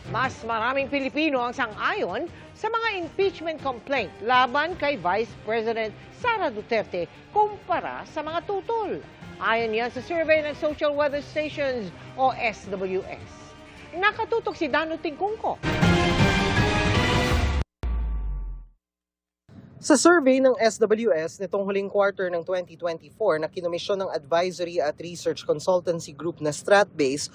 Mas maraming Pilipino ang sang-ayon sa mga impeachment complaint laban kay Vice President Sara Duterte kumpara sa mga tutol. Ayon yan sa survey ng Social Weather Stations o SWS. Nakatutok si Dano Tingkungko. Sa survey ng SWS nitong huling quarter ng 2024 na kinomisyon ng advisory at research consultancy group na Stratbase,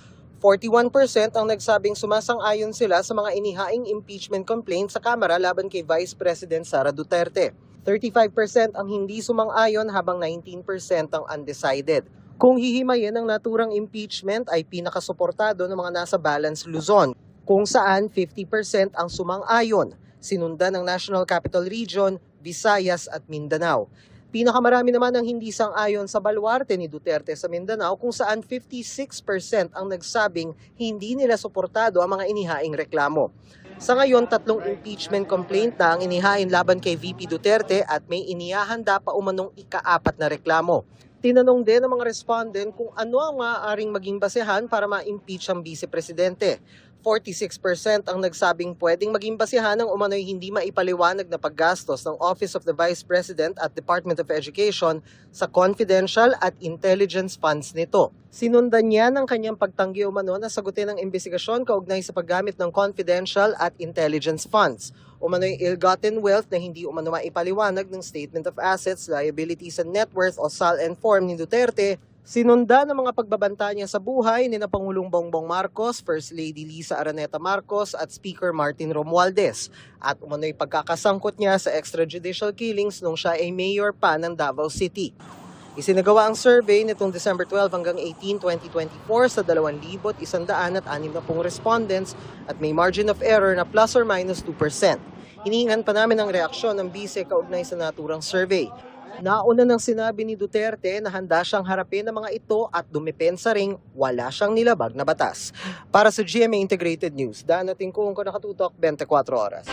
41% ang nagsabing sumasang-ayon sila sa mga inihaing impeachment complaint sa Kamara laban kay Vice President Sara Duterte. 35% ang hindi sumang-ayon habang 19% ang undecided. Kung hihimayin ang naturang impeachment ay pinakasuportado ng mga nasa Balance Luzon, kung saan 50% ang sumang-ayon, sinundan ng National Capital Region, Visayas at Mindanao. Pinakamarami naman ang hindi sang-ayon sa baluarte ni Duterte sa Mindanao kung saan 56% ang nagsabing hindi nila suportado ang mga inihaing reklamo. Sa ngayon, 3 impeachment complaint na ang inihain laban kay VP Duterte at may inihahanda pa umanong ika-4 na reklamo. Tinanong din ng mga respondent kung ano ang maaaring maging basehan para ma-impeach ang vice-presidente. 46% ang nagsabing pwedeng maging basihan ng umano'y hindi maipaliwanag na paggastos ng Office of the Vice President at Department of Education sa confidential at intelligence funds nito. Sinundan niya ng kanyang pagtanggi umano na sagutin ang investigasyon kaugnay sa paggamit ng confidential at intelligence funds. Umano'y ill-gotten wealth na hindi umano maipaliwanag ng Statement of Assets, Liabilities and Net Worth o SAL and Form ni Duterte. Sinunda ng mga pagbabanta niya sa buhay ni na Pangulong Bongbong Marcos, First Lady Lisa Araneta Marcos at Speaker Martin Romualdez at umano'y pagkakasangkot niya sa extrajudicial killings nung siya ay mayor pa ng Davao City. Isinagawa ang survey nitong December 12 hanggang 18, 2024 sa 2,160 respondents at may margin of error na plus or minus 2%. Hinihingan pa namin ang reaksyon ng bise kaugnay sa naturang survey. Nauna nang sinabi ni Duterte na handa siyang harapin ang mga ito at dumepensa ring wala siyang nilabag na batas. Para sa GMA Integrated News, Dano Tingkungko, nakatutok 24 oras.